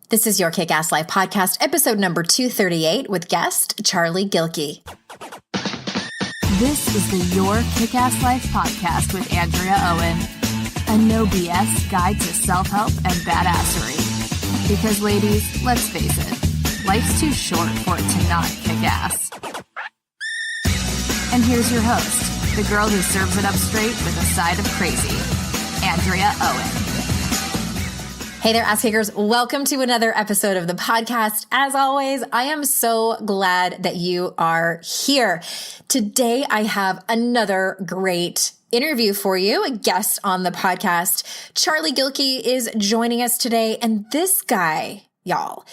This is your Kick-Ass Life podcast, episode number 238 with guest Charlie Gilkey. This is the Your Kick-Ass Life podcast with Andrea Owen, a no BS guide to self-help and badassery. Because ladies, let's face it, life's too short for it to not kick ass. And here's your host, the girl who serves it up straight with a side of crazy, Andrea Owen. Hey there, ass kickers. Welcome to another episode of the podcast. As always, I am so glad that you are here. Today, I have another great interview for you, a guest on the podcast. Charlie Gilkey is joining us today. And this guy, y'all,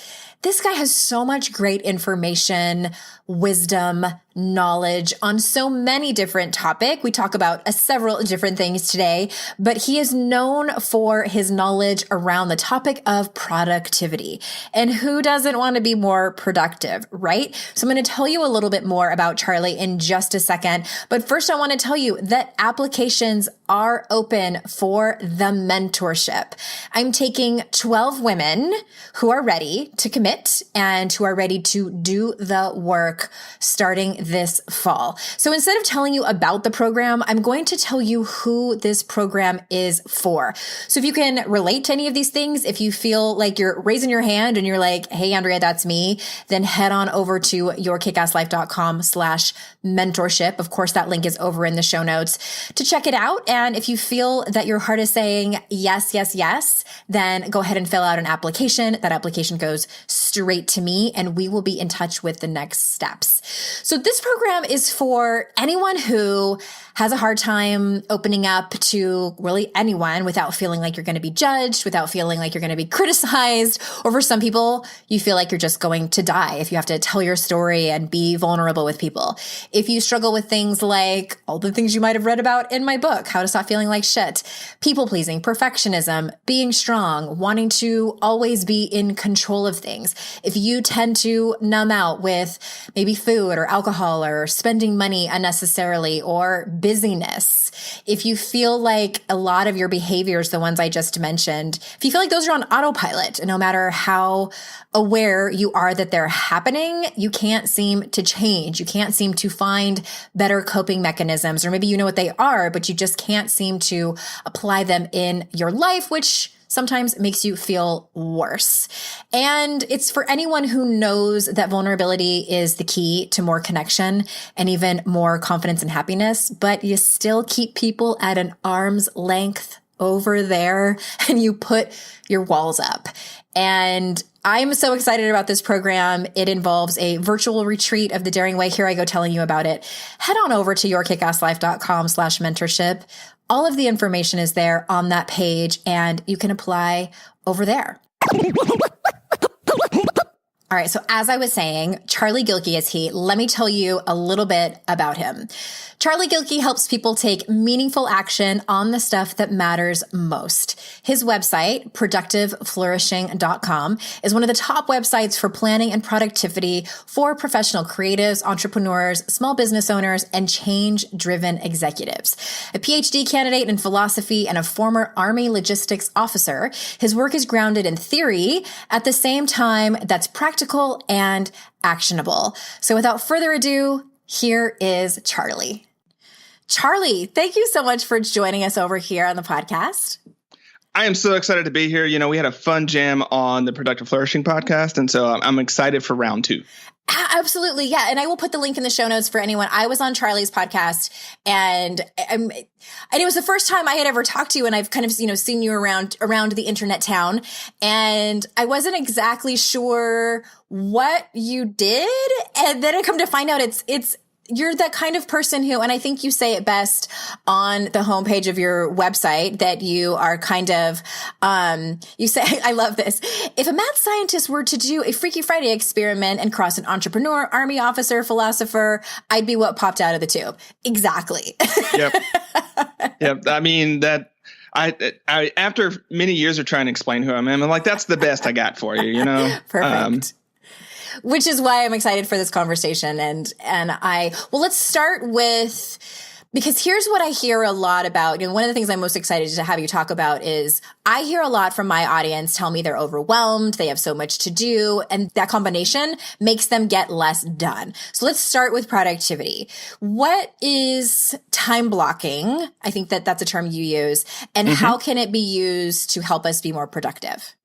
this guy has so much great information, wisdom, knowledge on so many different topics. We talk about several different things today, but he is known for his knowledge around the topic of productivity. And who doesn't want to be more productive, right? So I'm going to tell you a little bit more about Charlie in just a second. But first, I want to tell you that applications are open for the mentorship. I'm taking 12 women who are ready to commit and who are ready to do the work starting this fall. So instead of telling you about the program, I'm going to tell you who this program is for. So if you can relate to any of these things, if you feel like you're raising your hand and you're like, hey, Andrea, that's me, then head on over to yourkickasslife.com/mentorship. Of course, that link is over in the show notes to check it out. And if you feel that your heart is saying yes, yes, yes, then go ahead and fill out an application. That application goes straight to me and we will be in touch with the next steps. So this program is for anyone who has a hard time opening up to really anyone without feeling like you're going to be judged, without feeling like you're going to be criticized, or for some people, you feel like you're just going to die if you have to tell your story and be vulnerable with people. If you struggle with things like all the things you might have read about in my book, How to Stop Feeling Like Shit, people pleasing, perfectionism, being strong, wanting to always be in control of things. If you tend to numb out with maybe food or alcohol or spending money unnecessarily or busyness, if you feel like a lot of your behaviors, the ones I just mentioned, if you feel like those are on autopilot, and no matter how aware you are that they're happening, you can't seem to change. You can't seem to find better coping mechanisms, or maybe you know what they are, but you just can't seem to apply them in your life, which sometimes makes you feel worse. And it's for anyone who knows that vulnerability is the key to more connection and even more confidence and happiness, but you still keep people at an arm's length over there and you put your walls up. And I'm so excited about this program. It involves a virtual retreat of the Daring Way. Here I go telling you about it. Head on over to yourkickasslife.com/mentorship. All of the information is there on that page, and you can apply over there. All right. So as I was saying, Charlie Gilkey is he. Let me tell you a little bit about him. Charlie Gilkey helps people take meaningful action on the stuff that matters most. His website, productiveflourishing.com, is one of the top websites for planning and productivity for professional creatives, entrepreneurs, small business owners, and change-driven executives. A PhD candidate in philosophy and a former Army logistics officer, his work is grounded in theory at the same time that's practical and actionable. So without further ado, here is Charlie. Charlie, thank you so much for joining us over here on the podcast. I am so excited to be here. You know, we had a fun jam on the Productive Flourishing podcast, and so I'm excited for round 2. Absolutely. Yeah. And I will put the link in the show notes for anyone. I was on Charlie's podcast and it was the first time I had ever talked to you, and I've kind of, seen you around the internet town, and I wasn't exactly sure what you did. And then I come to find out you're that kind of person who, and I think you say it best on the homepage of your website, that you are kind of, you say, I love this. If a mad scientist were to do a Freaky Friday experiment and cross an entrepreneur, army officer, philosopher, I'd be what popped out of the tube. Exactly. Yep. Yep. I mean, I after many years of trying to explain who I am, I'm like, that's the best I got for you, you know? Perfect. Which is why I'm excited for this conversation. And let's start with Because here's what I hear a lot about, one of the things I'm most excited to have you talk about is I hear a lot from my audience tell me they're overwhelmed, they have so much to do, and that combination makes them get less done. So let's start with productivity. What is time blocking? I think that that's a term you use, and how can it be used to help us be more productive?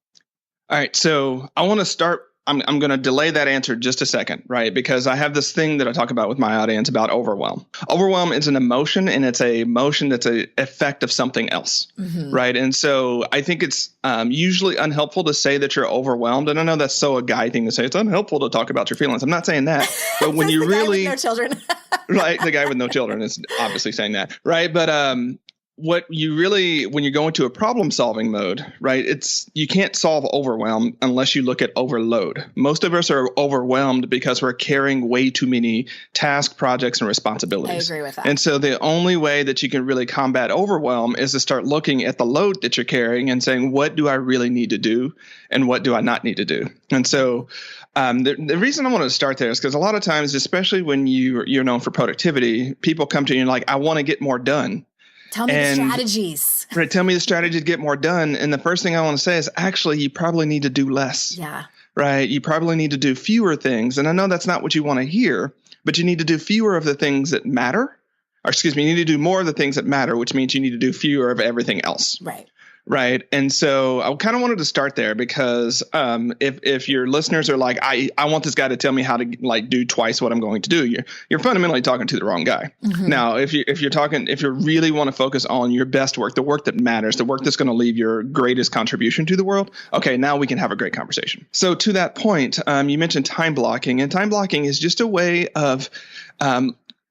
All right. So I want to start. I'm going to delay that answer just a second, right? Because I have this thing that I talk about with my audience about overwhelm. Overwhelm is an emotion, and it's a emotion that's an effect of something else, right? And so I think it's usually unhelpful to say that you're overwhelmed. And I know that's so a guy thing to say. It's unhelpful to talk about your feelings. I'm not saying that, but when you really, no children, right? The guy with no children is obviously saying that, right? But what you really, when you go into a problem solving mode, right, you can't solve overwhelm unless you look at overload. Most of us are overwhelmed because we're carrying way too many tasks, projects, and responsibilities. I agree with that. And so the only way that you can really combat overwhelm is to start looking at the load that you're carrying and saying, what do I really need to do and what do I not need to do? And so the reason I want to start there is because a lot of times, especially when you're known for productivity, people come to you and like, I want to get more done. Tell me the strategies. Right. Tell me the strategy to get more done. And the first thing I want to say is actually, you probably need to do less. Yeah. Right. You probably need to do fewer things. And I know that's not what you want to hear, but you need to do fewer of the things that matter. Or excuse me, you need to do more of the things that matter, which means you need to do fewer of everything else. Right. Right. And so I kind of wanted to start there because if your listeners are like, I want this guy to tell me how to like do twice what I'm going to do, you're fundamentally talking to the wrong guy. Now, if you really want to focus on your best work, the work that matters, the work that's going to leave your greatest contribution to the world, okay, now we can have a great conversation. So to that point, you mentioned time blocking, and time blocking is just a way of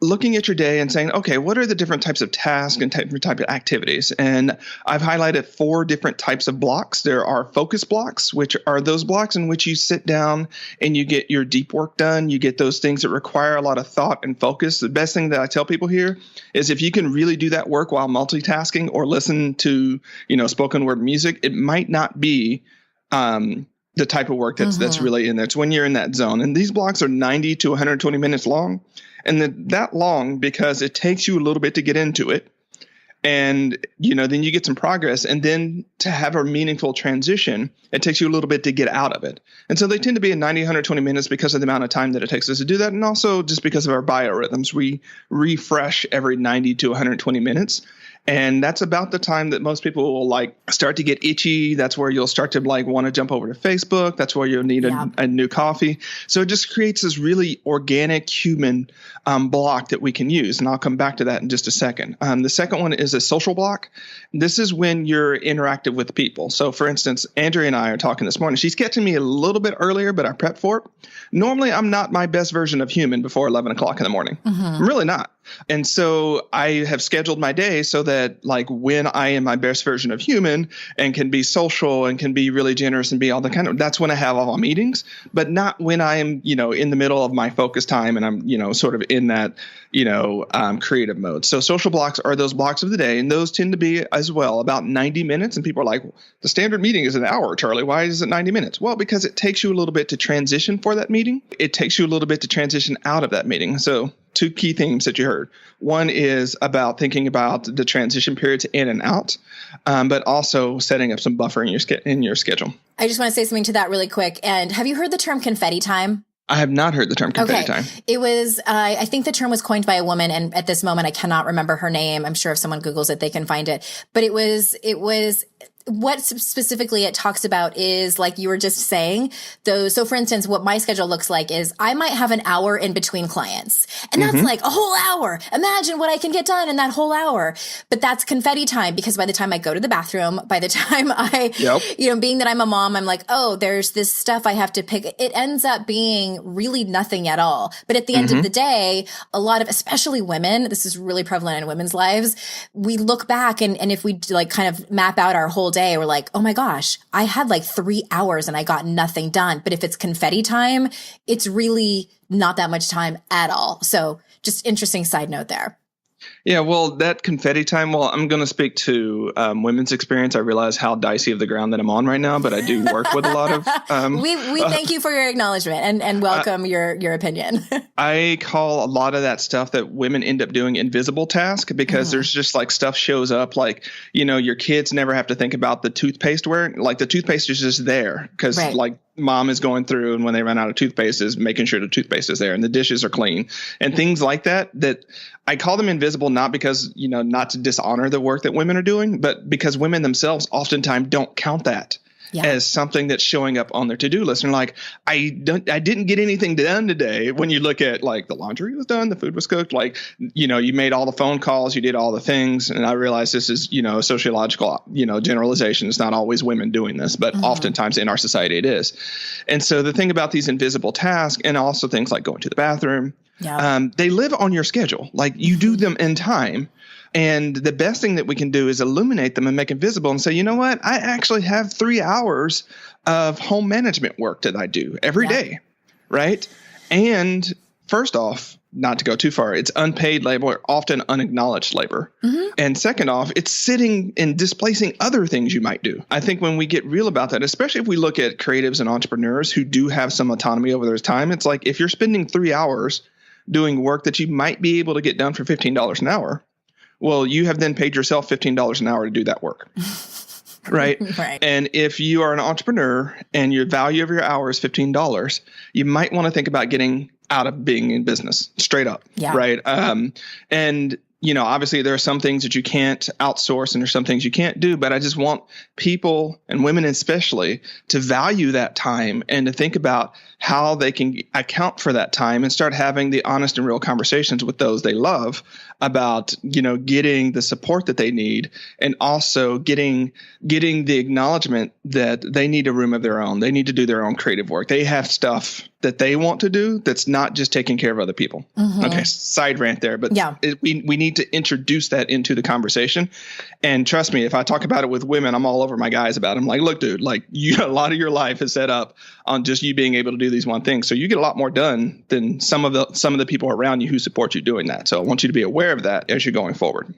looking at your day and saying, okay, what are the different types of tasks and different type of activities? And I've highlighted 4 different types of blocks. There are focus blocks, which are those blocks in which you sit down and you get your deep work done. You get those things that require a lot of thought and focus. The best thing that I tell people here is if you can really do that work while multitasking or listen to, spoken word music, it might not be the type of work that's really in there. It's when you're in that zone. And these blocks are 90 to 120 minutes long. And that long because it takes you a little bit to get into it. And, then you get some progress. And then to have a meaningful transition, it takes you a little bit to get out of it. And so they tend to be in 90, 120 minutes because of the amount of time that it takes us to do that. And also just because of our biorhythms, we refresh every 90 to 120 minutes. And that's about the time that most people will start to get itchy. That's where you'll start to want to jump over to Facebook. That's where you'll need a new coffee. So it just creates this really organic human block that we can use. And I'll come back to that in just a second. The second one is a social block. This is when you're interactive with people. So for instance, Andrea and I are talking this morning. She's catching me a little bit earlier, but I prepped for it. Normally, I'm not my best version of human before 11 o'clock in the morning. I'm really not. And so I have scheduled my day so that when I am my best version of human and can be social and can be really generous and be all the that's when I have all my meetings, but not when I am, in the middle of my focus time and I'm, sort of in that, creative mode. So social blocks are those blocks of the day. And those tend to be as well about 90 minutes. And people are like, the standard meeting is an hour, Charlie. Why is it 90 minutes? Well, because it takes you a little bit to transition for that meeting. It takes you a little bit to transition out of that meeting. So 2 key themes that you heard. One is about thinking about the transition periods in and out, but also setting up some buffer in your schedule. I just want to say something to that really quick. And have you heard the term confetti time? I have not heard the term confetti time. It was, I think the term was coined by a woman, and at this moment I cannot remember her name. I'm sure if someone Googles it, they can find it. But it was what specifically it talks about is like you were just saying those. So for instance, what my schedule looks like is I might have an hour in between clients, and that's like a whole hour. Imagine what I can get done in that whole hour. But that's confetti time because by the time I go to the bathroom, by the time I, being that I'm a mom, I'm like, oh, there's this stuff I have to pick. It ends up being really nothing at all. But at the end of the day, a lot of, especially women, this is really prevalent in women's lives. We look back and if we kind of map out our whole day, we're like, oh my gosh, I had 3 hours and I got nothing done. But if it's confetti time, it's really not that much time at all. So just interesting side note there. Yeah, well, that confetti time, well, I'm going to speak to women's experience. I realize how dicey of the ground that I'm on right now, but I do work with a lot of... we thank you for your acknowledgement and welcome your opinion. I call a lot of that stuff that women end up doing invisible task, because there's just like stuff shows up, like, your kids never have to think about the toothpaste like the toothpaste is just there because like mom is going through, and when they run out of toothpaste is making sure the toothpaste is there and the dishes are clean and things like that I call them invisible, not because, not to dishonor the work that women are doing, but because women themselves oftentimes don't count that as something that's showing up on their to-do list. And like, I didn't get anything done today. When you look at like the laundry was done, the food was cooked, like, you made all the phone calls, you did all the things. And I realize this is, a sociological, generalization. It's not always women doing this, but oftentimes in our society it is. And so the thing about these invisible tasks, and also things like going to the bathroom, they live on your schedule. Like you do them in time. And the best thing that we can do is illuminate them and make them visible and say, you know what? I actually have 3 hours of home management work that I do every day, right? And first off, not to go too far, it's unpaid labor, often unacknowledged labor. And second off, it's sitting and displacing other things you might do. I think when we get real about that, especially if we look at creatives and entrepreneurs who do have some autonomy over their time, it's like if you're spending 3 hours doing work that you might be able to get done for $15 an hour, well, you have then paid yourself $15 an hour to do that work, right? And if you are an entrepreneur and your value of your hour is $15, you might want to think about getting out of being in business straight up, right? And, obviously there are some things that you can't outsource and there's some things you can't do, but I just want people, and women especially, to value that time and to think about how they can account for that time and start having the honest and real conversations with those they love about, getting the support that they need, and also getting the acknowledgement that they need a room of their own. They need to do their own creative work. They have stuff that they want to do that's not just taking care of other people. Okay, side rant there, but we need to introduce that into the conversation. And trust me, if I talk about it with women, I'm all over my guys about it. I'm like, look, dude, like a lot of your life is set up on just you being able to do these one thing. So you get a lot more done than some of the people around you who support you doing that. So I want you to be aware of that as you're going forward.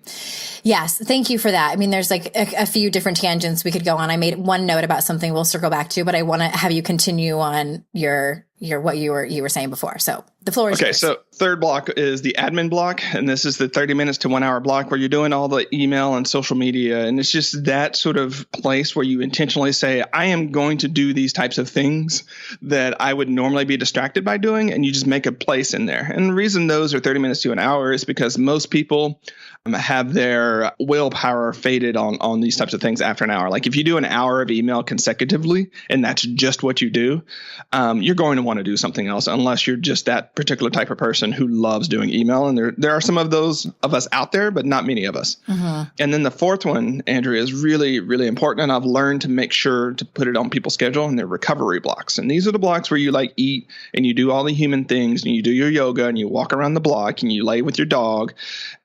Yes. Thank you for that. I mean, there's like a few different tangents we could go on. I made one note about something we'll circle back to, but I want to have you continue on your what you were saying before. So the floor is yours. So third block is the admin block. And this is the 30 minutes to 1 hour block where you're doing all the email and social media. And it's just that sort of place where you intentionally say, I am going to do these types of things that I would normally be distracted by doing. And you just make a place in there. And the reason those are 30 minutes to an hour is because most people have their willpower faded on these types of things after an hour. Like if you do an hour of email consecutively and that's just what you do, you're going to want to do something else unless you're just that particular type of person who loves doing email. And there are some of those of us out there, but not many of us. And then the fourth one, Andrea, is really, really important. And I've learned to make sure to put it on people's schedule, and they're recovery blocks. And these are the blocks where you like eat and you do all the human things and you do your yoga and you walk around the block and you lay with your dog.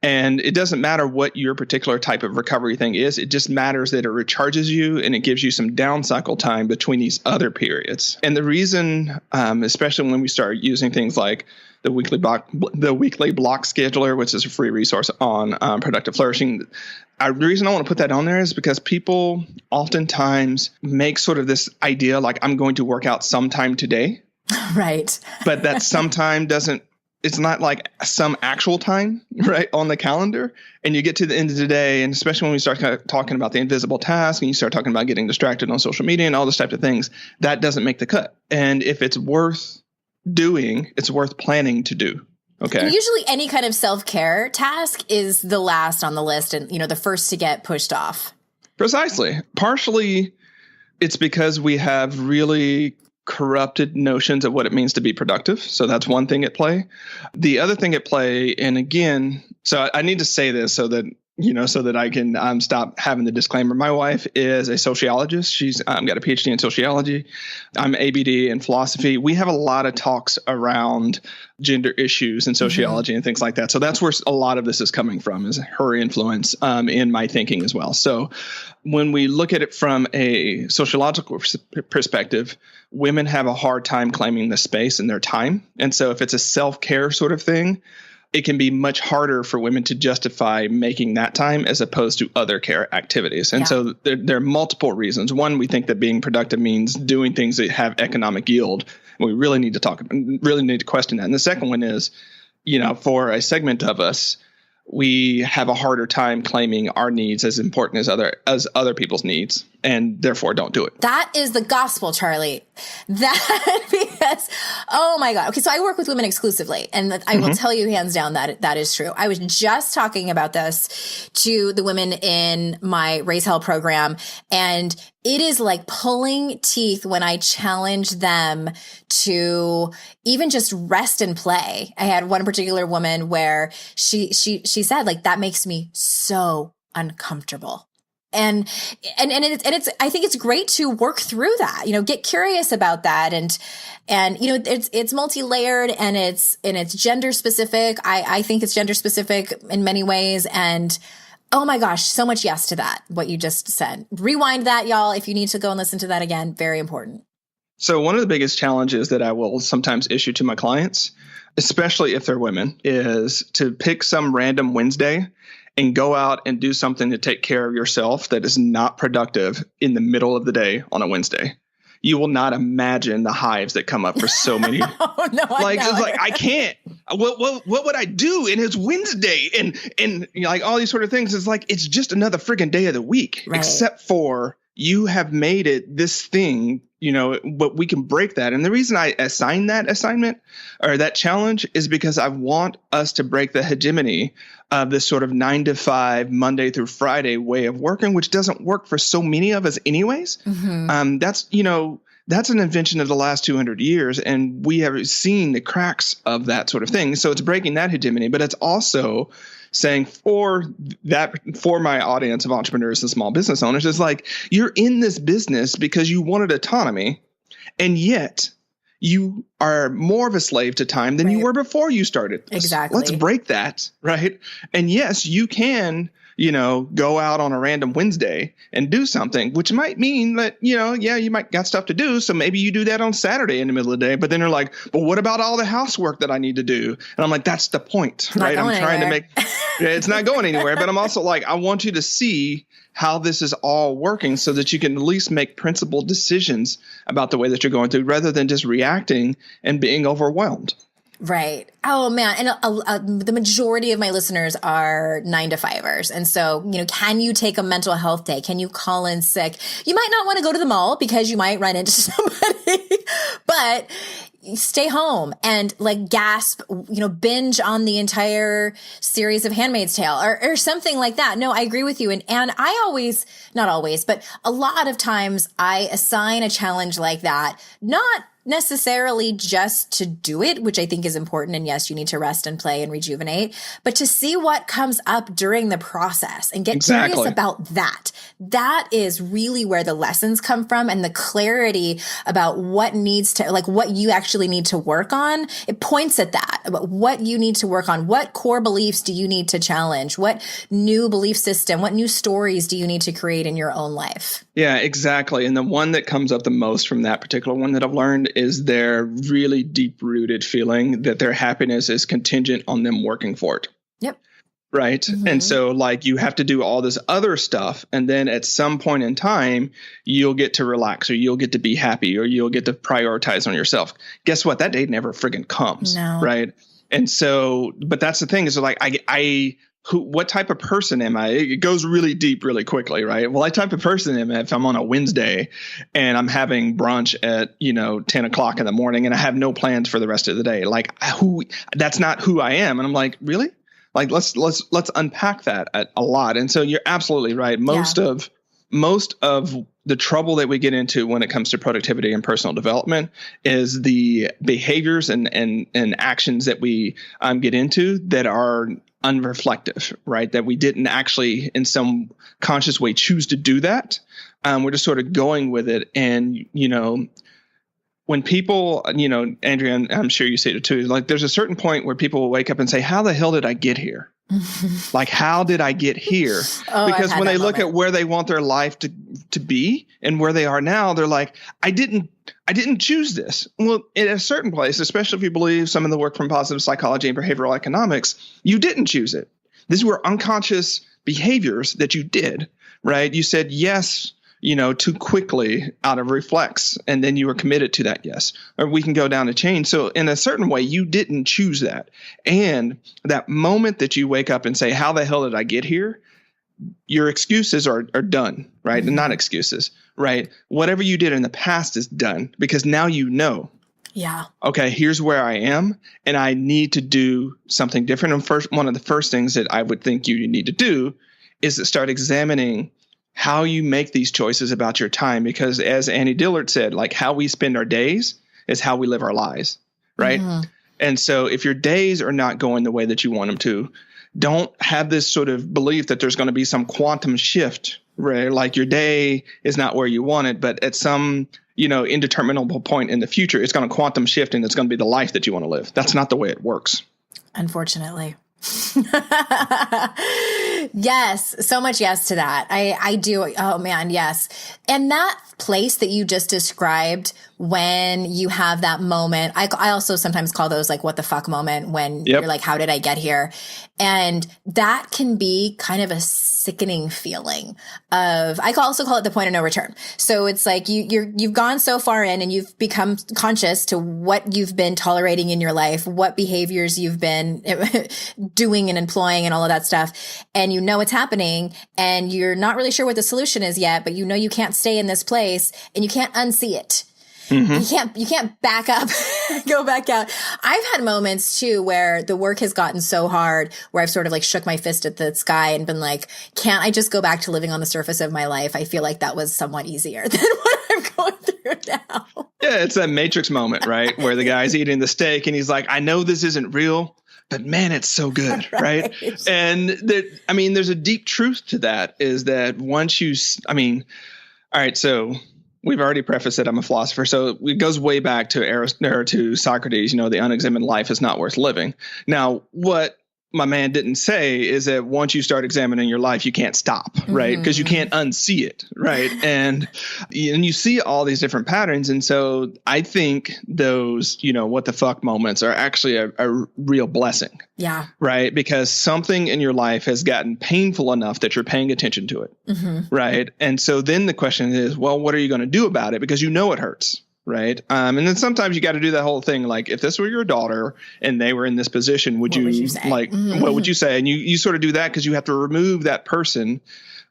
And it doesn't matter what your particular type of recovery thing is. It just matters that it recharges you and it gives you some down cycle time between these other periods. And the reason, especially when we start using things like the weekly block scheduler, which is a free resource on productive flourishing. The reason I want to put that on there is because people oftentimes make sort of this idea like I'm going to work out sometime today. Right. But that sometime it's not like some actual time, right, on the calendar. And you get to the end of the day, and especially when we start kind of talking about the invisible task and you start talking about getting distracted on social media and all those types of things, that doesn't make the cut. And if it's worth doing, it's worth planning to do. Okay. And usually any kind of self-care task is the last on the list and, the first to get pushed off. Precisely. Partially, it's because we have really corrupted notions of what it means to be productive. So that's one thing at play. The other thing at play, and again, so I need to say this so that I can stop having the disclaimer. My wife is a sociologist. She's got a PhD in sociology. I'm ABD in philosophy. We have a lot of talks around gender issues and sociology and things like that. So that's where a lot of this is coming from, is her influence in my thinking as well. So when we look at it from a sociological perspective, women have a hard time claiming the space in their time. And so if it's a self-care sort of thing, it can be much harder for women to justify making that time as opposed to other care activities. And so there are multiple reasons. One, we think that being productive means doing things that have economic yield. We really need to question that. And the second one is, for a segment of us, we have a harder time claiming our needs as important as other people's needs, and therefore don't do it. That is the gospel, Charlie. Because, oh my God. Okay, so I work with women exclusively, and I will tell you hands down that is true. I was just talking about this to the women in my Raise Hell program, and it is like pulling teeth when I challenge them to even just rest and play. I had one particular woman where she said, like, that makes me so uncomfortable. And it's, I think it's great to work through that, get curious about that. And, it's multi-layered and it's gender specific. I think it's gender specific in many ways. And oh my gosh, so much yes to that, what you just said. Rewind that, y'all, if you need to go and listen to that again. Very important. So one of the biggest challenges that I will sometimes issue to my clients, especially if they're women, is to pick some random Wednesday and go out and do something to take care of yourself that is not productive in the middle of the day on a Wednesday. You will not imagine the hives that come up for so many. Oh, no, it's like, I can't. What would I do? And it's Wednesday, and like all these sort of things. It's like it's just another friggin' day of the week, right. Except for you have made it this thing. But we can break that. And the reason I assign that assignment or that challenge is because I want us to break the hegemony of this sort of 9 to 5 Monday through Friday way of working, which doesn't work for so many of us anyways. Mm-hmm. That's an invention of the last 200 years. And we have seen the cracks of that sort of thing. So it's breaking that hegemony, but it's also saying for my audience of entrepreneurs and small business owners, is like, you're in this business because you wanted autonomy, and yet you are more of a slave to time than you were before you started this. Exactly. Let's break that, right? And yes, you can, go out on a random Wednesday and do something, which might mean that, you might got stuff to do. So maybe you do that on Saturday in the middle of the day, but then you're like, but what about all the housework that I need to do? And I'm like, that's the point, right? I'm trying to make, it's not going anywhere, but I'm also like, I want you to see how this is all working so that you can at least make principled decisions about the way that you're going through rather than just reacting and being overwhelmed. Right. Oh, man. And the majority of my listeners are 9-to-5ers. And so, can you take a mental health day? Can you call in sick? You might not want to go to the mall because you might run into somebody, but stay home and like gasp, binge on the entire series of Handmaid's Tale or something like that. No, I agree with you. And I always, not always, but a lot of times I assign a challenge like that, not necessarily just to do it, which I think is important. And yes, you need to rest and play and rejuvenate, but to see what comes up during the process and get curious about that. That is really where the lessons come from, and the clarity about what needs to, like what you actually need to work on. It points at that, about what you need to work on. What core beliefs do you need to challenge? What new belief system, what new stories do you need to create in your own life? Yeah, exactly. And the one that comes up the most from that particular one that I've learned is their really deep-rooted feeling that their happiness is contingent on them working for it. Yep. Right. Mm-hmm. And so like you have to do all this other stuff. And then at some point in time, you'll get to relax, or you'll get to be happy, or you'll get to prioritize on yourself. Guess what? That day never friggin' comes. No. Right. And so, but that's the thing is like, what type of person am I? It goes really deep really quickly, right? Well, I type of person am I if I'm on a Wednesday and I'm having brunch at, 10 o'clock in the morning and I have no plans for the rest of the day. Like that's not who I am. And I'm like, really? Like, let's unpack that a lot. And so you're absolutely right. Most of the trouble that we get into when it comes to productivity and personal development is the behaviors and actions that we get into that are unreflective, right? That we didn't actually in some conscious way choose to do that. We're just sort of going with it. And, when people, Andrea, and I'm sure you see it too, like there's a certain point where people will wake up and say, how the hell did I get here? Like, how did I get here? Because when they look at where they want their life to be and where they are now, they're like, I didn't I didn't choose this. Well, in a certain place, especially if you believe some of the work from positive psychology and behavioral economics, you didn't choose it. These were unconscious behaviors that you did, right? You said yes, too quickly out of reflex, and then you were committed to that yes. Or we can go down a chain. So in a certain way, you didn't choose that. And that moment that you wake up and say, how the hell did I get here? Your excuses are done, right? And not excuses, right? Whatever you did in the past is done because now you know. Yeah. Okay, here's where I am, and I need to do something different. And one of the first things that I would think you need to do is to start examining how you make these choices about your time. Because as Annie Dillard said, like how we spend our days is how we live our lives, right? And so if your days are not going the way that you want them to, don't have this sort of belief that there's going to be some quantum shift, right? Like your day is not where you want it, but at some indeterminable point in the future, it's going to quantum shift and it's going to be the life that you want to live. That's not the way it works. Unfortunately. Yes. So much yes to that. I do. Oh man. Yes. And that place that you just described when you have that moment, I also sometimes call those like what the fuck moment when you're like, how did I get here? And that can be kind of a sickening feeling of, I also call it the point of no return. So it's like you've gone so far in and you've become conscious to what you've been tolerating in your life, what behaviors you've been doing and employing and all of that stuff. And you know it's happening and you're not really sure what the solution is yet, but you know you can't stay in this place and you can't unsee it. You can't back up, go back out. I've had moments too where the work has gotten so hard where I've sort of like shook my fist at the sky and been like, can't I just go back to living on the surface of my life? I feel like that was somewhat easier than what I'm going through now. Yeah, it's that Matrix moment, right? Where the guy's eating the steak and he's like, I know this isn't real, but man, it's so good, right? And there's a deep truth to that is that once all right, so we've already prefaced that I'm a philosopher, so it goes way back to Socrates. The unexamined life is not worth living. Now, what my man didn't say is that once you start examining your life, you can't stop, right? Because you can't unsee it, right? And you see all these different patterns. And so I think those, what the fuck moments are actually a real blessing. Yeah. Right? Because something in your life has gotten painful enough that you're paying attention to it. Right? And so then the question is, well, what are you going to do about it? Because it hurts. Right. And then sometimes you got to do that whole thing. Like if this were your daughter and they were in this position, would you say? What would you say? And you sort of do that because you have to remove that person.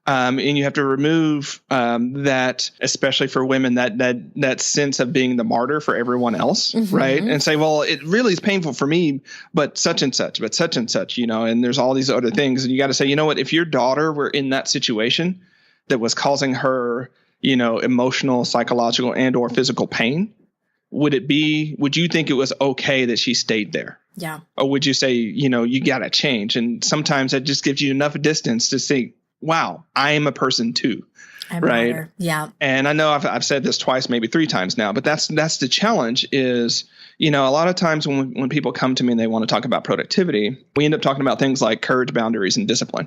And you have to remove that, especially for women, that sense of being the martyr for everyone else. Right. And say, well, it really is painful for me, but such and such, and there's all these other things. And you got to say, you know what, if your daughter were in that situation that was causing her emotional, psychological, and or physical pain, would you think it was okay that she stayed there? Yeah. Or would you say, you got to change? And sometimes that just gives you enough distance to say, wow, I am a person too. Right. Better. Yeah. And I know I've said this twice, maybe 3 times now, but that's the challenge is, a lot of times when people come to me and they want to talk about productivity, we end up talking about things like courage, boundaries, and discipline.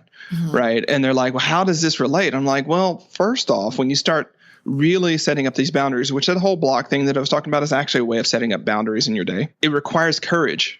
Right. And they're like, well, how does this relate? I'm like, well, first off, when you start really setting up these boundaries, which that whole block thing that I was talking about is actually a way of setting up boundaries in your day. It requires courage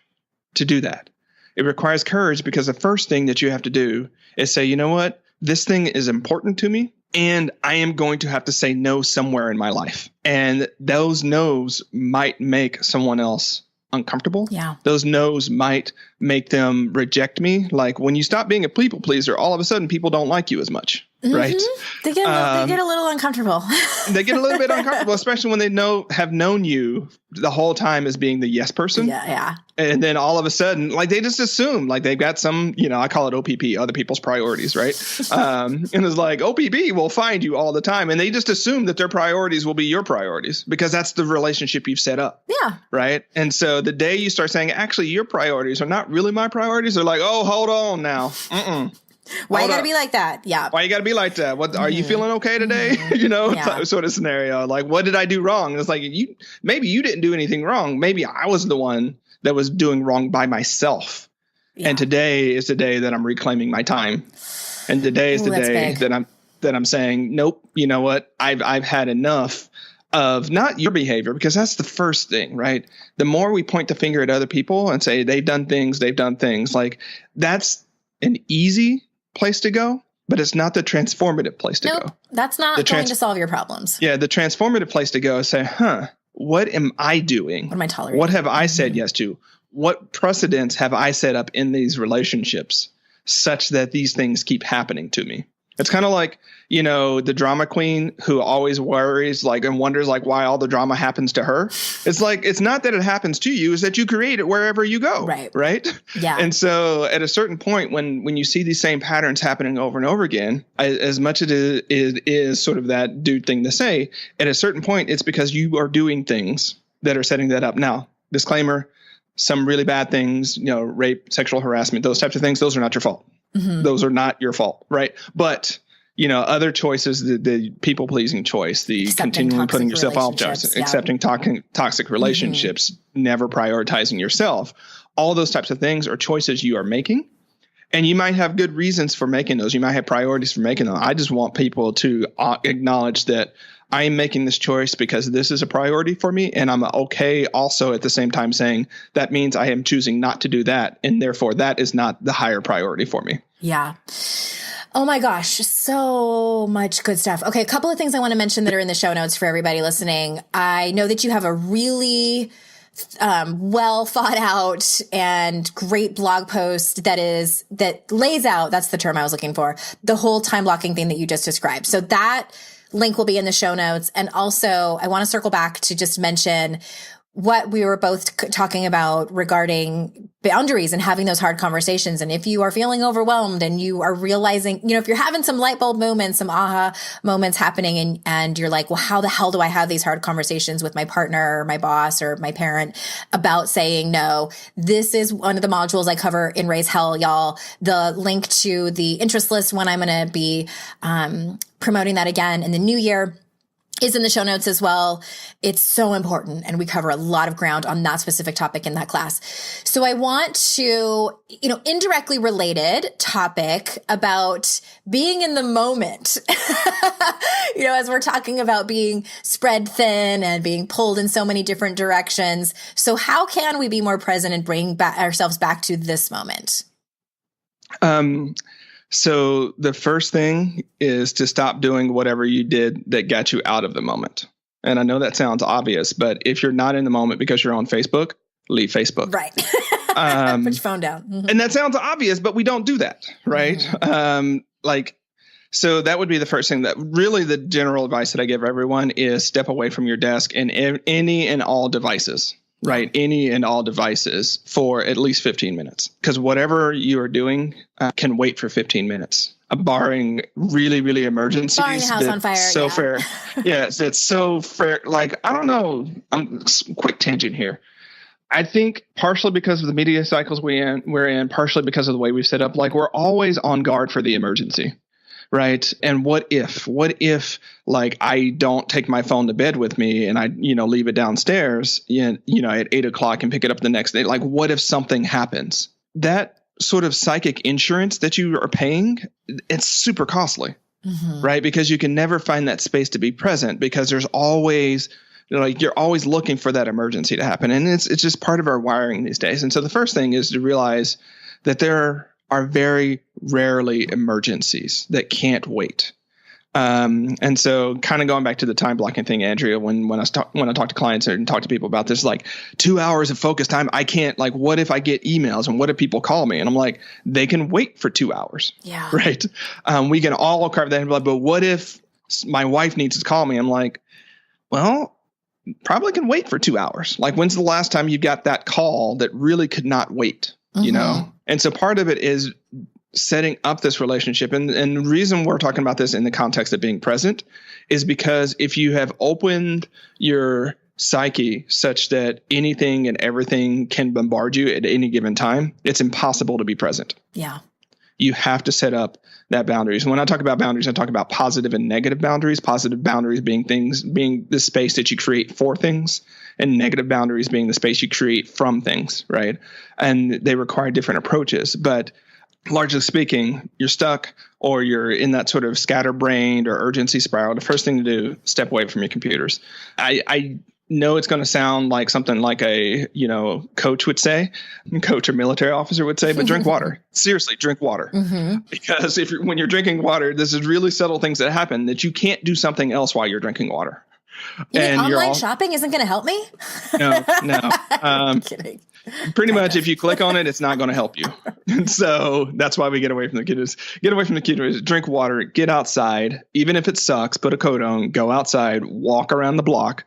to do that. It requires courage because the first thing that you have to do is say, you know what, this thing is important to me. And I am going to have to say no somewhere in my life. And those no's might make someone else uncomfortable. Yeah. Those no's might make them reject me. Like when you stop being a people pleaser, all of a sudden people don't like you as much. Right. They get a little uncomfortable. They get a little bit uncomfortable, especially when they have known you the whole time as being the yes person. Yeah. And then all of a sudden, like they just assume like they've got some, I call it OPP, other people's priorities. Right. And it's like OPP will find you all the time. And they just assume that their priorities will be your priorities because that's the relationship you've set up. Yeah. Right. And so the day you start saying, actually, your priorities are not really my priorities. They're like, oh, hold on now. Why you gotta be like that? Yeah. Why you gotta be like that? What are you feeling okay today? Sort of scenario. Like, what did I do wrong? And it's like maybe you didn't do anything wrong. Maybe I was the one that was doing wrong by myself. Yeah. And today is the day that I'm reclaiming my time. And today is the day that I'm saying, nope. You know what? I've had enough of not your behavior, because that's the first thing, right? The more we point the finger at other people and say they've done things, like that's an easy place to go, but it's not the transformative place to go. That's not going to solve your problems. Yeah, the transformative place to go is say, what am I doing? What am I tolerating? What have I said yes to? What precedents have I set up in these relationships such that these things keep happening to me? It's kind of like, the drama queen who always worries and wonders why all the drama happens to her. It's like, it's not that it happens to you, it's that you create it wherever you go. Right. Yeah. And so at a certain point, when you see these same patterns happening over and over again, as much as it is sort of that dude thing to say, at a certain point, it's because you are doing things that are setting that up. Now, disclaimer, some really bad things, rape, sexual harassment, those types of things, those are not your fault. Mm-hmm. Those are not your fault, right? But, other choices, the people-pleasing choice, the continually putting yourself off, accepting toxic relationships, never prioritizing yourself, all those types of things are choices you are making. And you might have good reasons for making those. You might have priorities for making them. I just want people to acknowledge that I am making this choice because this is a priority for me. And I'm okay also at the same time saying that means I am choosing not to do that. And therefore, that is not the higher priority for me. Yeah. Oh my gosh, so much good stuff. Okay, a couple of things I want to mention that are in the show notes for everybody listening. I know that you have a really well thought out and great blog post that lays out, that's the term I was looking for, the whole time blocking thing that you just described. So that link will be in the show notes. And also I want to circle back to just mention what we were both talking about regarding boundaries and having those hard conversations. And if you are feeling overwhelmed and you are realizing, if you're having some light bulb moments, some aha moments happening, and you're like, well, how the hell do I have these hard conversations with my partner or my boss or my parent about saying no? This is one of the modules I cover in Raise Hell, y'all. The link to the interest list when I'm going to be promoting that again in the new year is in the show notes as well. It's so important. And we cover a lot of ground on that specific topic in that class. So I want to, indirectly related topic about being in the moment, as we're talking about being spread thin and being pulled in so many different directions. So how can we be more present and bring ourselves back to this moment? So the first thing is to stop doing whatever you did that got you out of the moment. And I know that sounds obvious, but if you're not in the moment because you're on Facebook, leave Facebook. Right. Put your phone down. Mm-hmm. And that sounds obvious, but we don't do that. Right. Mm-hmm. So that would be the first thing. That really the general advice that I give everyone is step away from your desk and any and all devices. Right. Any and all devices for at least 15 minutes, because whatever you are doing can wait for 15 minutes, barring really, really emergencies. Barring the house on fire. So fair. Yes, it's so fair. I don't know. Quick tangent here. I think partially because of the media cycles we're in, partially because of the way we've set up, we're always on guard for the emergency. Right. And what if I don't take my phone to bed with me and I, leave it downstairs, at 8:00 and pick it up the next day? What if something happens? That sort of psychic insurance that you are paying, it's super costly. Mm-hmm. Right. Because you can never find that space to be present because there's always you're always looking for that emergency to happen. And it's just part of our wiring these days. And so the first thing is to realize that there are very rarely emergencies that can't wait. And so kind of going back to the time blocking thing, Andrea, when I talk to clients and talk to people about this, 2 hours of focus time, I can't, what if I get emails and what if people call me? And I'm like, they can wait for 2 hours. Yeah. Right. We can all carve that in, but what if my wife needs to call me? I'm like, well, probably can wait for 2 hours. When's the last time you got that call that really could not wait? Mm-hmm. And so part of it is setting up this relationship. And the reason we're talking about this in the context of being present is because if you have opened your psyche such that anything and everything can bombard you at any given time, it's impossible to be present. Yeah. You have to set up that boundaries. When I talk about boundaries, I talk about positive and negative boundaries. Positive boundaries being the space that you create for things, and negative boundaries being the space you create from things, right? And they require different approaches. But largely speaking, you're stuck or you're in that sort of scatterbrained or urgency spiral, the first thing to do, step away from your computers. I know it's going to sound like something like a, coach would say, coach or military officer would say, but drink water. Seriously, drink water. Because when you're drinking water, this is really subtle things that happen that you can't do something else while you're drinking water. You mean online shopping isn't going to help me? No. I'm kidding. Pretty much, if you click on it, it's not going to help you. And so that's why we get away from the computers. Get away from the computers, drink water, get outside. Even if it sucks, put a coat on, go outside, walk around the block.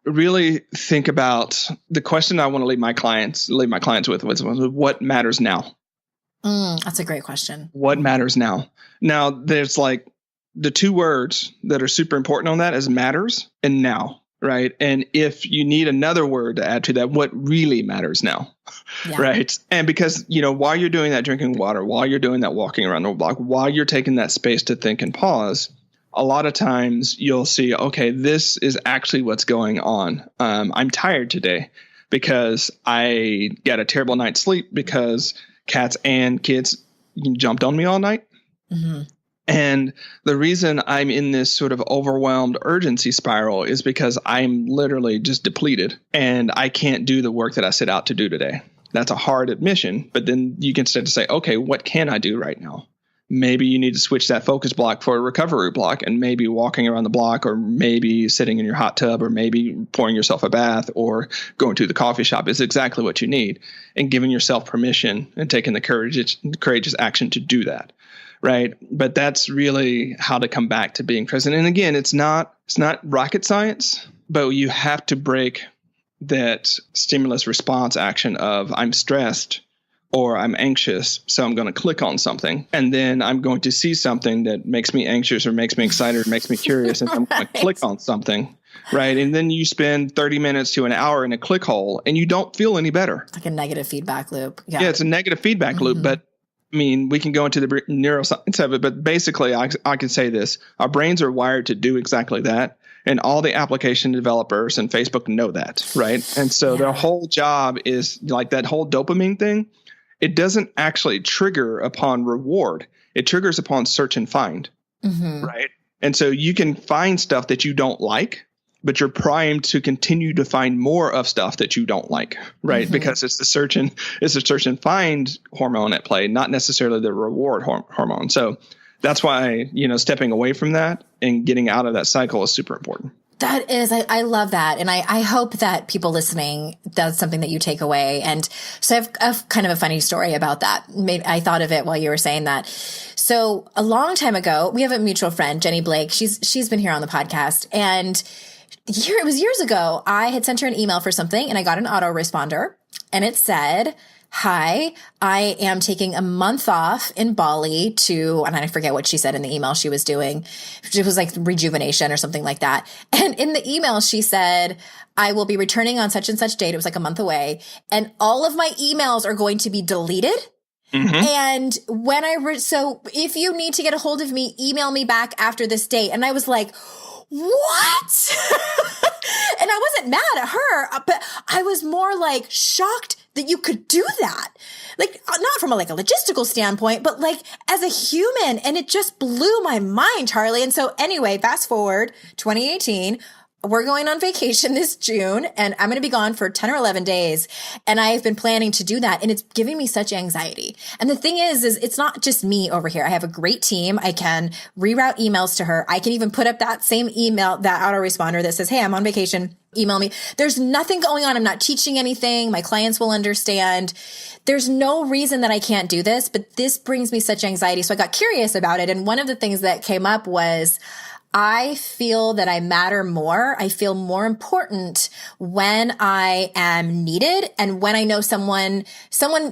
Really think about the question I want to leave my clients with what matters now? That's a great question. What matters now? Now, there's like the two words that are super important on that is matters and now, right? And if you need another word to add to that, what really matters now, right? And because, while you're doing that drinking water, while you're doing that walking around the block, while you're taking that space to think and pause, a lot of times you'll see, okay, this is actually what's going on. I'm tired today because I got a terrible night's sleep because cats and kids jumped on me all night. And the reason I'm in this sort of overwhelmed urgency spiral is because I'm literally just depleted and I can't do the work that I set out to do today. That's a hard admission, but then you can start to say, okay, what can I do right now? Maybe you need to switch that focus block for a recovery block, and maybe walking around the block, or maybe sitting in your hot tub, or maybe pouring yourself a bath, or going to the coffee shop is exactly what you need, and giving yourself permission and taking the courageous action to do that. Right. But that's really how to come back to being present. And again, it's not rocket science, but you have to break that stimulus response action of I'm stressed or I'm anxious, so I'm going to click on something, and then I'm going to see something that makes me anxious or makes me excited or makes me curious, and I'm going to click on something, right? And then you spend 30 minutes to an hour in a click hole, and you don't feel any better. Like a negative feedback loop. Yeah, it's a negative feedback loop, but I mean, we can go into the neuroscience of it, but basically I can say this. Our brains are wired to do exactly that. And all the application developers and Facebook know that, right? And so their whole job is like that whole dopamine thing. It doesn't actually trigger upon reward. It triggers upon search and find, right? And so you can find stuff that you don't like, but you're primed to continue to find more of stuff that you don't like, right? Because it's the search and find hormone at play, not necessarily the reward hormone. So that's why, stepping away from that and getting out of that cycle is super important. That is, I love that. And I hope that people listening, that's something that you take away. And so I have kind of a funny story about that. I thought of it while you were saying that. So a long time ago, we have a mutual friend, Jenny Blake. She's been here on the podcast. And it was years ago, I had sent her an email for something and I got an autoresponder and it said, "Hi, I am taking a month off in Bali and I forget what she said in the email she was doing. It was like rejuvenation or something like that. And in the email, she said, I will be returning on such and such date. It was like a month away. And all of my emails are going to be deleted. And when so if you need to get a hold of me, email me back after this date." And I was like, what? And I wasn't mad at her, but I was more like shocked that you could do that. Like, not from a logistical standpoint, but like as a human. And it just blew my mind, Charlie. And so anyway, fast forward 2018, we're going on vacation this June and I'm going to be gone for 10 or 11 days. And I've been planning to do that. And it's giving me such anxiety. And the thing is it's not just me over here. I have a great team. I can reroute emails to her. I can even put up that same email, that autoresponder that says, "Hey, I'm on vacation. Email me." There's nothing going on. I'm not teaching anything. My clients will understand. There's no reason that I can't do this, but this brings me such anxiety. So I got curious about it. And one of the things that came up was, I feel that I matter more. I feel more important when I am needed and when I know someone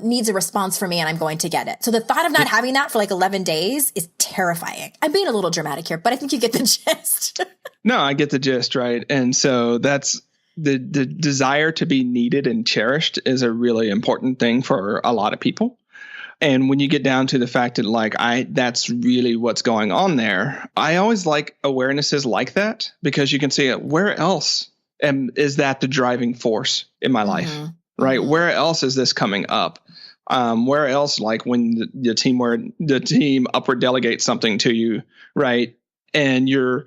needs a response from me and I'm going to get it. So the thought of not having that for 11 days is terrifying. I'm being a little dramatic here, but I think you get the gist. No, I get the gist, right? And so that's the desire to be needed and cherished is a really important thing for a lot of people. And when you get down to the fact that that's really what's going on there, I always like awarenesses like that because you can see where else is that the driving force in my life, right? Where else is this coming up? Where else, like when the team upward delegates something to you, right? And you're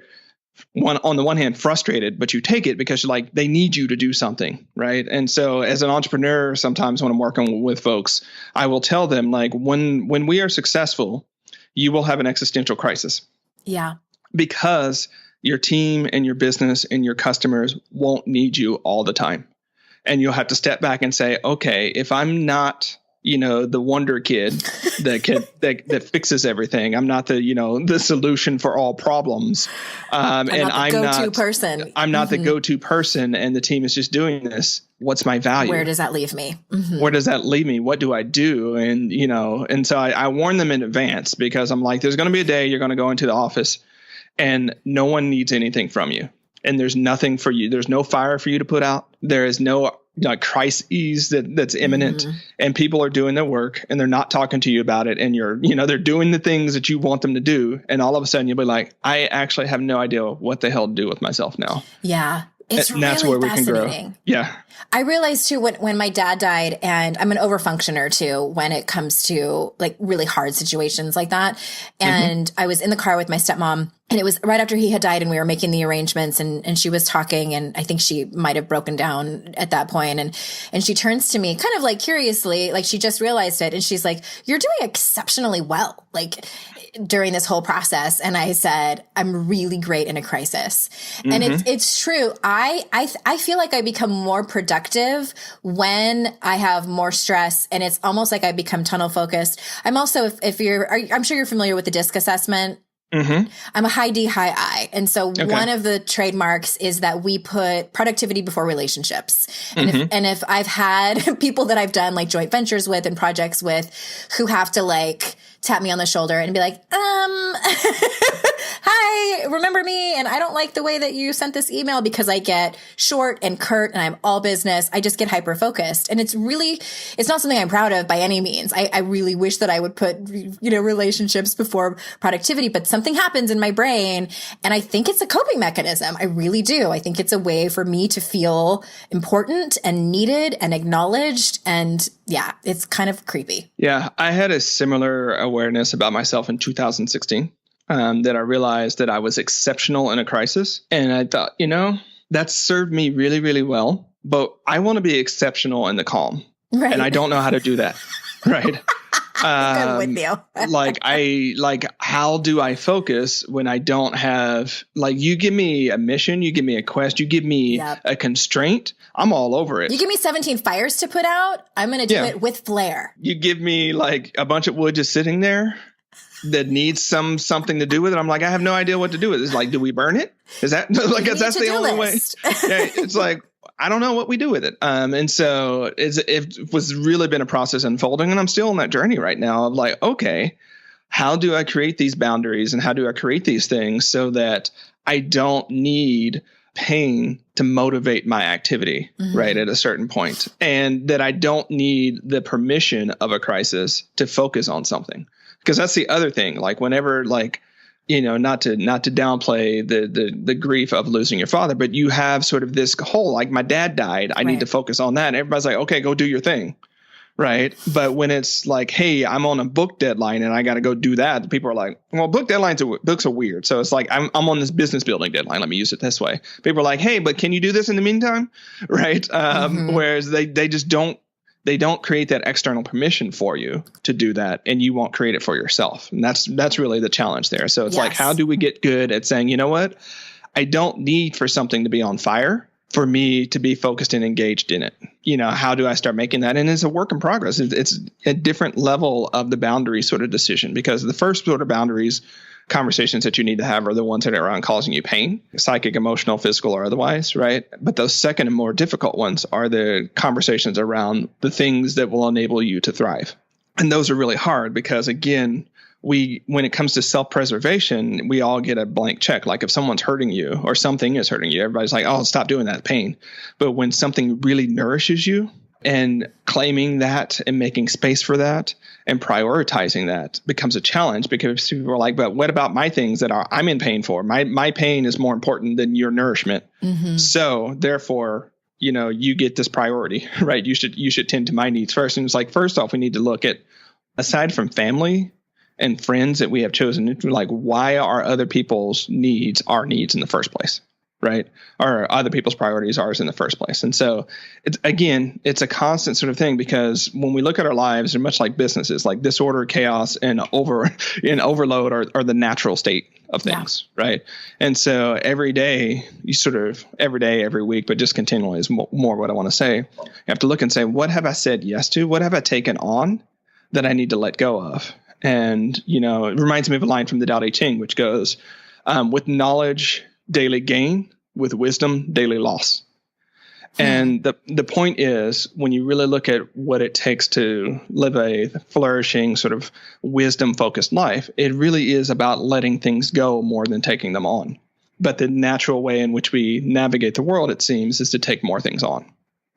on the one hand frustrated, but you take it because like they need you to do something, right? And so as an entrepreneur, sometimes when I'm working with folks, I will tell them like when we are successful, you will have an existential crisis. Yeah. Because your team and your business and your customers won't need you all the time. And you'll have to step back and say, okay, if I'm not, the wonder kid, the kid that fixes everything, I'm not the solution for all problems. I'm not the go-to person. I'm not the go-to person, and the team is just doing this. What's my value? Where does that leave me? Mm-hmm. Where does that leave me? What do I do? And so I warn them in advance, because I'm like, there's going to be a day you're going to go into the office and no one needs anything from you. And there's nothing for you. There's no fire for you to put out. There is no crises that's imminent, and people are doing their work and they're not talking to you about it. And they're doing the things that you want them to do. And all of a sudden you'll be like, I actually have no idea what the hell to do with myself now. Yeah. It's and that's really where we can grow. Yeah. I realized too, when my dad died, and I'm an overfunctioner too, when it comes to like really hard situations like that. And I was in the car with my stepmom, and it was right after he had died, and we were making the arrangements, and she was talking, and I think she might have broken down at that point. And she turns to me kind of like curiously, like she just realized it. And she's like, "You're doing exceptionally well." Like during this whole process. And I said, I'm really great in a crisis. And it's true. I feel like I become more productive when I have more stress, and it's almost like I become tunnel focused. I'm also, I'm sure you're familiar with the DISC assessment. I'm a high D, high I. And so one of the trademarks is that we put productivity before relationships. And if I've had people that I've done like joint ventures with and projects with who have to like tap me on the shoulder and be like, hi, remember me? And I don't like the way that you sent this email, because I get short and curt and I'm all business. I just get hyper focused. And it's not something I'm proud of by any means. I really wish that I would put, relationships before productivity, but something happens in my brain. And I think it's a coping mechanism. I really do. I think it's a way for me to feel important and needed and acknowledged. And yeah, it's kind of creepy. Yeah. I had a similar awareness about myself in 2016. That I realized that I was exceptional in a crisis. And I thought, that served me really, really well. But I want to be exceptional in the calm. Right. And I don't know how to do that. Right. I'm with you. How do I focus when I don't have, you give me a mission, you give me a quest, you give me a constraint, I'm all over it. You give me 17 fires to put out, I'm going to do it with flair. You give me a bunch of wood just sitting there that needs something to do with it. I'm like, I have no idea what to do with it. It's like, do we burn it? Is that that's the only way? Yeah, it's like, I don't know what we do with it. And so it was really been a process unfolding, and I'm still on that journey right now of like, okay, how do I create these boundaries, and how do I create these things so that I don't need pain to motivate my activity, right, at a certain point, and that I don't need the permission of a crisis to focus on something. Because that's the other thing, whenever, not to downplay the grief of losing your father, but you have sort of this whole, my dad died, I need to focus on that. And everybody's like, okay, go do your thing. Right. But when it's like, hey, I'm on a book deadline and I got to go do that, people are like, well, books are weird. So it's like, I'm on this business building deadline. Let me use it this way. People are like, hey, but can you do this in the meantime? Right. Whereas they just don't. They don't create that external permission for you to do that, and you won't create it for yourself. And that's really the challenge there. So it's like, how do we get good at saying, you know what? I don't need for something to be on fire for me to be focused and engaged in it. How do I start making that? And it's a work in progress. It's a different level of the boundary sort of decision, because the first sort of boundaries conversations that you need to have are the ones that are around causing you pain, psychic, emotional, physical, or otherwise, right? But those second and more difficult ones are the conversations around the things that will enable you to thrive. And those are really hard because, again, when it comes to self-preservation, we all get a blank check. Like if someone's hurting you or something is hurting you, everybody's like, oh, stop doing that pain. But when something really nourishes you, and claiming that and making space for that and prioritizing that becomes a challenge, because people are like, but what about my things that I'm in pain for? My pain is more important than your nourishment. So therefore, you get this priority, right? You should tend to my needs first. And it's like, first off, we need to look at, aside from family and friends that we have chosen, like, why are other people's needs our needs in the first place, right? Or other people's priorities ours in the first place. And so it's a constant sort of thing, because when we look at our lives, they're much like businesses, like disorder, chaos, and overload are the natural state of things, right? And so every day, every week, but just continually is more what I want to say. You have to look and say, what have I said yes to? What have I taken on that I need to let go of? And, it reminds me of a line from the Tao Te Ching, which goes, with knowledge, daily gain; with wisdom, daily loss. And the point is, when you really look at what it takes to live a flourishing sort of wisdom-focused life, it really is about letting things go more than taking them on. But the natural way in which we navigate the world, it seems, is to take more things on.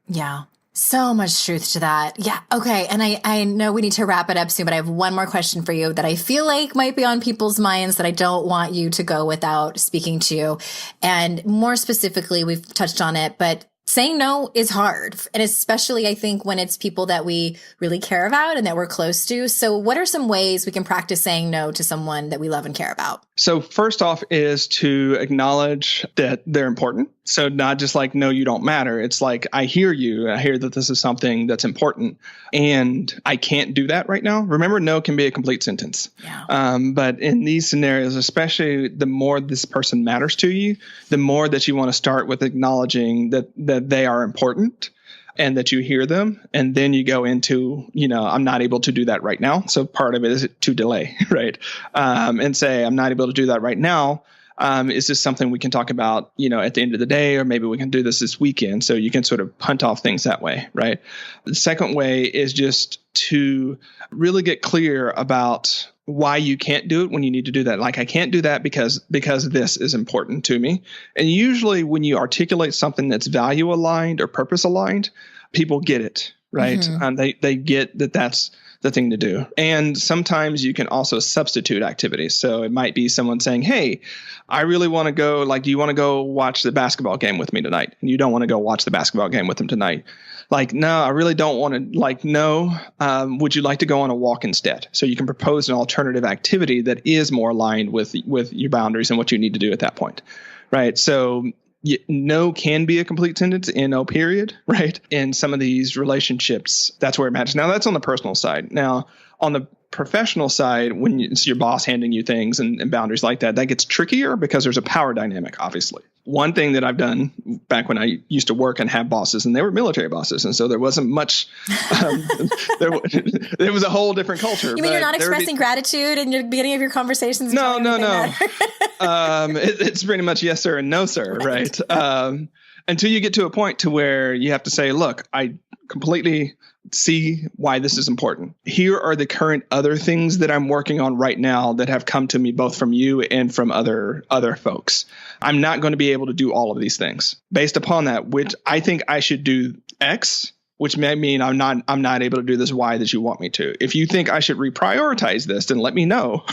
Yeah. So much truth to that. Yeah. Okay. And I know we need to wrap it up soon, but I have one more question for you that I feel like might be on people's minds that I don't want you to go without speaking to. And more specifically, we've touched on it, but saying no is hard. And especially, I think, when it's people that we really care about and that we're close to. So what are some ways we can practice saying no to someone that we love and care about? So first off is to acknowledge that they're important. So not just like, no, you don't matter. It's like, I hear you. I hear that this is something that's important, and I can't do that right now. Remember, no can be a complete sentence. Yeah. But in these scenarios, especially the more this person matters to you, the more that you want to start with acknowledging that they are important and that you hear them. And then you go into, I'm not able to do that right now. So part of it is to delay, right? And say, I'm not able to do that right now. Is this something we can talk about, at the end of the day, or maybe we can do this weekend? So you can sort of punt off things that way, right? The second way is just to really get clear about why you can't do it when you need to do that. Like, I can't do that because this is important to me. And usually when you articulate something that's value aligned or purpose aligned, people get it, right? Mm-hmm. They get that that's the thing to do. And sometimes you can also substitute activities. So it might be someone saying, hey, I really want to go, do you want to go watch the basketball game with me tonight? And you don't want to go watch the basketball game with them tonight. No, I really don't want to, no, would you like to go on a walk instead? So you can propose an alternative activity that is more aligned with your boundaries and what you need to do at that point, right? So no can be a complete sentence, N-O period, right? In some of these relationships, that's where it matters. Now, that's on the personal side. Now, on the professional side, when it's your boss handing you things and boundaries like that, that gets trickier because there's a power dynamic, obviously. One thing that I've done back when I used to work and have bosses, and they were military bosses, and so there wasn't much, there was a whole different culture. You mean you're not expressing gratitude in the beginning of your conversations? No. It's pretty much yes, sir, and no, sir, right? Until you get to a point to where you have to say, look, I completely see why this is important. Here are the current other things that I'm working on right now that have come to me both from you and from other folks. I'm not going to be able to do all of these things. Based upon that, which I think I should do X, which may mean I'm not able to do this Y that you want me to. If you think I should reprioritize this, then let me know.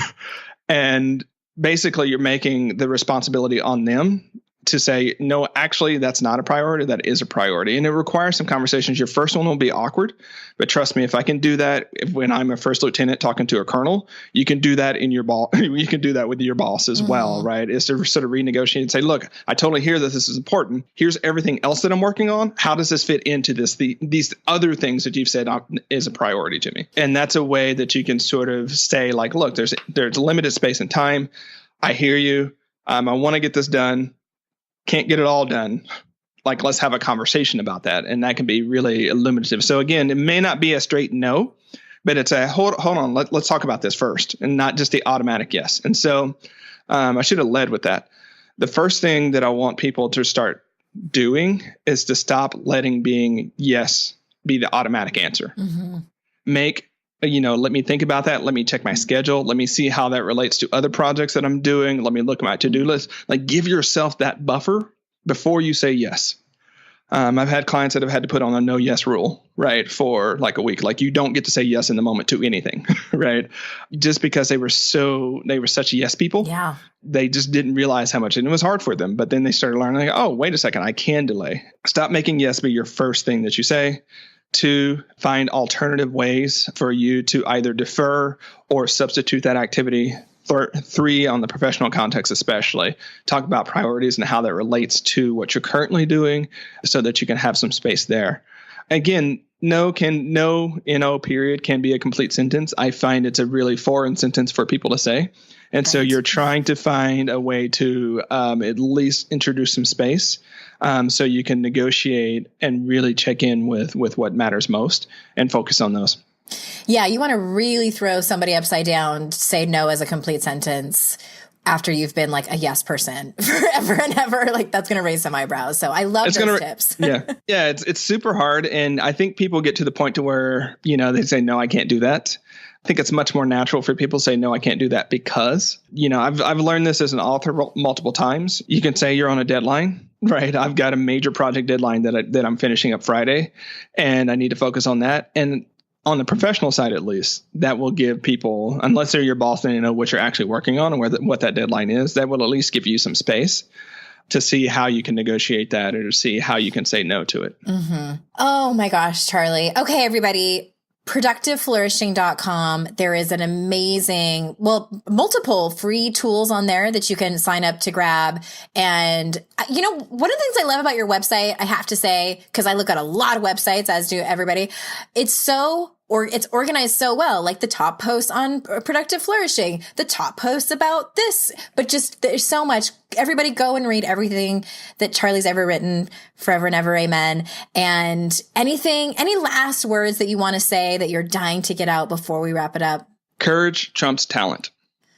And basically you're making the responsibility on them to say, no, actually, that's not a priority. That is a priority. And it requires some conversations. Your first one will be awkward, but trust me, if I can do that when I'm a first lieutenant talking to a colonel, you can do that you can do that with your boss as well, right? Is to sort of renegotiate and say, look, I totally hear that this is important. Here's everything else that I'm working on. How does this fit into these other things that you've said is a priority to me? And that's a way that you can sort of say, like, look, there's limited space and time. I hear you. I want to get this done. Can't get it all done. Let's have a conversation about that. And that can be really illuminative. So again, it may not be a straight no, but it's a hold on, let's talk about this first, and not just the automatic yes. And so I should have led with that. The first thing that I want people to start doing is to stop letting being yes be the automatic answer. Mm-hmm. Let me think about that. Let me check my schedule. Let me see how that relates to other projects that I'm doing. Let me look at my to-do list. Give yourself that buffer before you say yes. I've had clients that have had to put on a no yes rule, right, for like a week. Like you don't get to say yes in the moment to anything, right? Just because they were such yes people. Yeah. They just didn't realize how much, and it was hard for them. But then they started learning, like, oh, wait a second, I can delay. Stop making yes be your first thing that you say. 2, find alternative ways for you to either defer or substitute that activity. 3, on the professional context especially, talk about priorities and how that relates to what you're currently doing so that you can have some space there. Again, no period can be a complete sentence. I find it's a really foreign sentence for people to say. And so you're trying to find a way to at least introduce some space so you can negotiate and really check in with what matters most and focus on those. Yeah, you want to really throw somebody upside down, say no as a complete sentence after you've been like a yes person forever and ever. Like that's going to raise some eyebrows. So I love those tips. Yeah, it's super hard. And I think people get to the point to where, they say, no, I can't do that. I think it's much more natural for people to say, no, I can't do that because, I've learned this as an author multiple times. You can say you're on a deadline, right? I've got a major project deadline that I'm finishing up Friday and I need to focus on that. And on the professional side, at least, that will give people, unless they're your boss and you know what you're actually working on and what that deadline is, that will at least give you some space to see how you can negotiate that or to see how you can say no to it. Mm-hmm. Oh my gosh, Charlie. Okay, everybody. Productiveflourishing.com. There is an amazing, multiple free tools on there that you can sign up to grab. And, one of the things I love about your website, I have to say, because I look at a lot of websites, as do everybody, it's organized so well, like the top posts on productive flourishing, the top posts about this, but just there's so much. Everybody go and read everything that Charlie's ever written, forever and ever. Amen. And any last words that you want to say that you're dying to get out before we wrap it up? Courage trumps talent.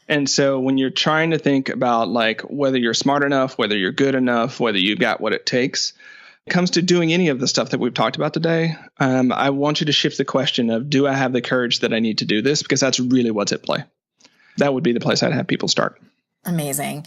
And so when you're trying to think about like whether you're smart enough, whether you're good enough, whether you've got what it takes, it comes to doing any of the stuff that we've talked about today, I want you to shift the question of, do I have the courage that I need to do this? Because that's really what's at play. That would be the place I'd have people start. Amazing.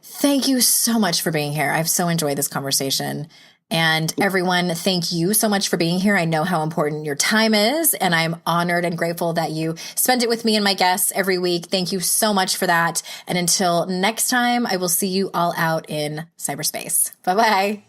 Thank you so much for being here. I've so enjoyed this conversation. And everyone, thank you so much for being here. I know how important your time is, and I'm honored and grateful that you spend it with me and my guests every week. Thank you so much for that. And until next time, I will see you all out in cyberspace. Bye-bye.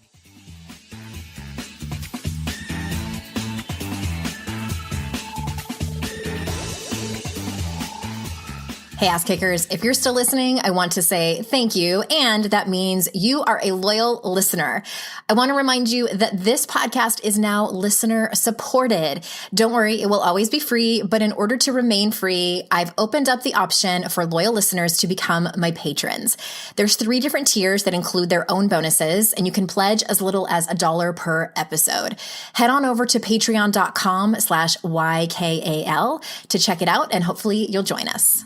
Hey, ass kickers, if you're still listening, I want to say thank you. And that means you are a loyal listener. I want to remind you that this podcast is now listener supported. Don't worry, it will always be free. But in order to remain free, I've opened up the option for loyal listeners to become my patrons. There's 3 different tiers that include their own bonuses, and you can pledge as little as $1 per episode. Head on over to patreon.com/YKAL to check it out, and hopefully you'll join us.